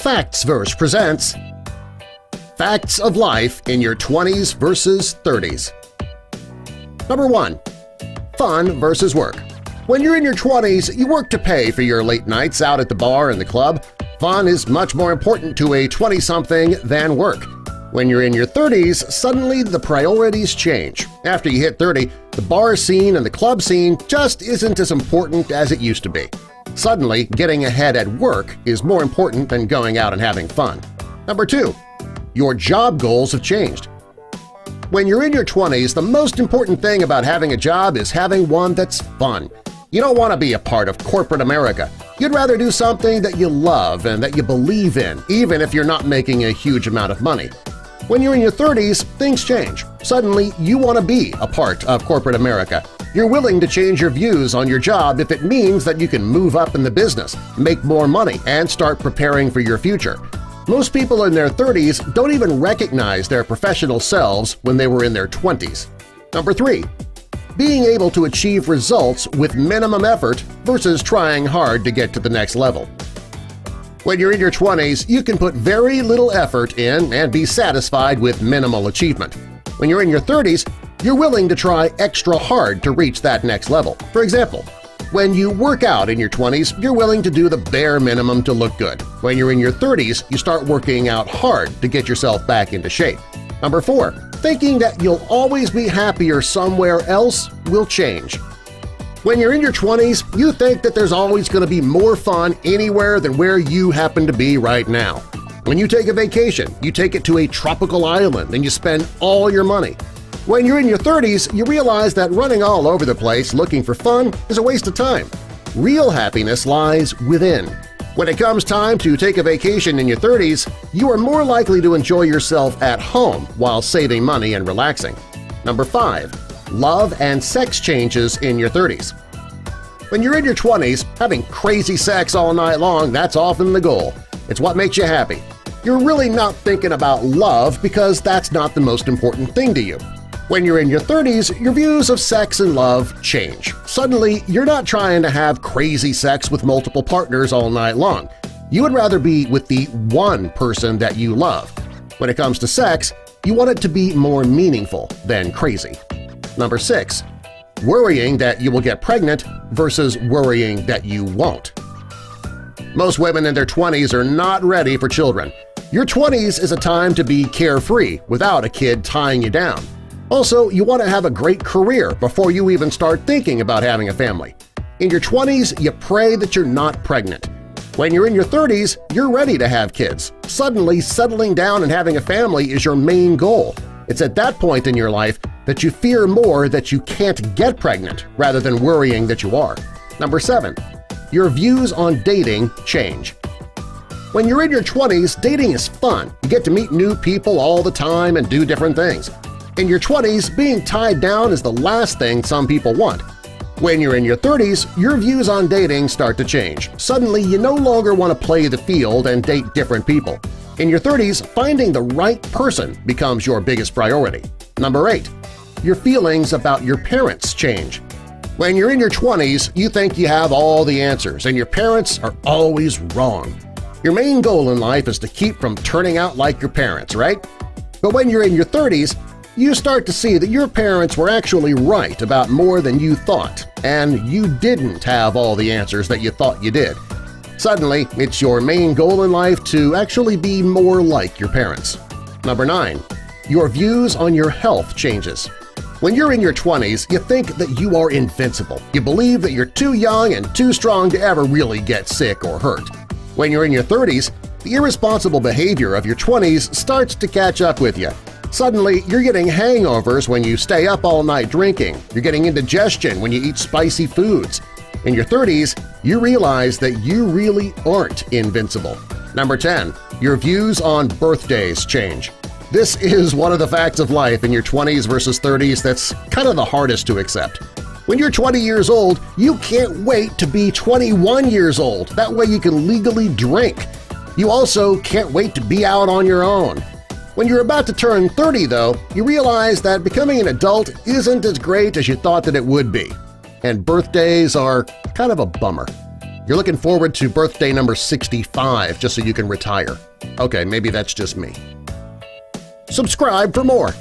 Factsverse presents Facts of Life in Your 20s versus 30s. Number 1. Fun versus work. When you're in your 20s, you work to pay for your late nights out at the bar and the club. Fun is much more important to a 20-something than work. When you're in your 30s, suddenly the priorities change. After you hit 30, the bar scene and the club scene just isn't as important as it used to be. Suddenly, getting ahead at work is more important than going out and having fun. Number 2. Your job goals have changed. When you're in your 20s, the most important thing about having a job is having one that's fun. You don't want to be a part of corporate America. You'd rather do something that you love and that you believe in, even if you're not making a huge amount of money. When you're in your 30s, things change. Suddenly, you want to be a part of corporate America. You're willing to change your views on your job if it means that you can move up in the business, make more money, and start preparing for your future. Most people in their 30s don't even recognize their professional selves when they were in their 20s. Number 3. Being able to achieve results with minimum effort versus trying hard to get to the next level. When you're in your 20s, you can put very little effort in and be satisfied with minimal achievement. When you're in your 30s, you're willing to try extra hard to reach that next level. For example, when you work out in your 20s, you're willing to do the bare minimum to look good. When you're in your 30s, you start working out hard to get yourself back into shape. Number 4. Thinking that you'll always be happier somewhere else will change. When you're in your 20s, you think that there's always going to be more fun anywhere than where you happen to be right now. When you take a vacation, you take it to a tropical island and you spend all your money. When you're in your 30s, you realize that running all over the place looking for fun is a waste of time. Real happiness lies within. When it comes time to take a vacation in your 30s, you are more likely to enjoy yourself at home while saving money and relaxing. Number 5. Love and sex changes in your 30s. When you're in your 20s, having crazy sex all night long, that's often the goal. It's what makes you happy. You're really not thinking about love because that's not the most important thing to you. When you're in your 30s, your views of sex and love change. Suddenly, you're not trying to have crazy sex with multiple partners all night long. You would rather be with the one person that you love. When it comes to sex, you want it to be more meaningful than crazy. Number 6. Worrying that you will get pregnant versus worrying that you won't. Most women in their 20s are not ready for children. Your 20s is a time to be carefree without a kid tying you down. Also, you want to have a great career before you even start thinking about having a family. In your 20s, you pray that you're not pregnant. When you're in your 30s, you're ready to have kids. Suddenly, settling down and having a family is your main goal. It's at that point in your life that you fear more that you can't get pregnant rather than worrying that you are. Number 7. Your views on dating change. When you're in your 20s, dating is fun. You get to meet new people all the time and do different things. In your 20s, being tied down is the last thing some people want. When you're in your 30s, your views on dating start to change. Suddenly, you no longer want to play the field and date different people. In your 30s, finding the right person becomes your biggest priority. Number 8. Your feelings about your parents change. When you're in your 20s, you think you have all the answers and your parents are always wrong. Your main goal in life is to keep from turning out like your parents, right? But when you're in your 30s, you start to see that your parents were actually right about more than you thought, and you didn't have all the answers that you thought you did. Suddenly, it's your main goal in life to actually be more like your parents. Number 9. Your views on your health changes. When you're in your 20s, you think that you are invincible. You believe that you're too young and too strong to ever really get sick or hurt. When you're in your 30s, the irresponsible behavior of your 20s starts to catch up with you. Suddenly, you're getting hangovers when you stay up all night drinking. You're getting indigestion when you eat spicy foods. In your 30s, you realize that you really aren't invincible. Number 10. Your views on birthdays change. This is one of the facts of life in your 20s versus 30s that's kind of the hardest to accept. When you're 20 years old, you can't wait to be 21 years old. That way you can legally drink. You also can't wait to be out on your own. When you're about to turn 30, though, you realize that becoming an adult isn't as great as you thought that it would be. And birthdays are kind of a bummer. You're looking forward to birthday number 65 just so you can retire. Okay, maybe that's just me. Subscribe for more!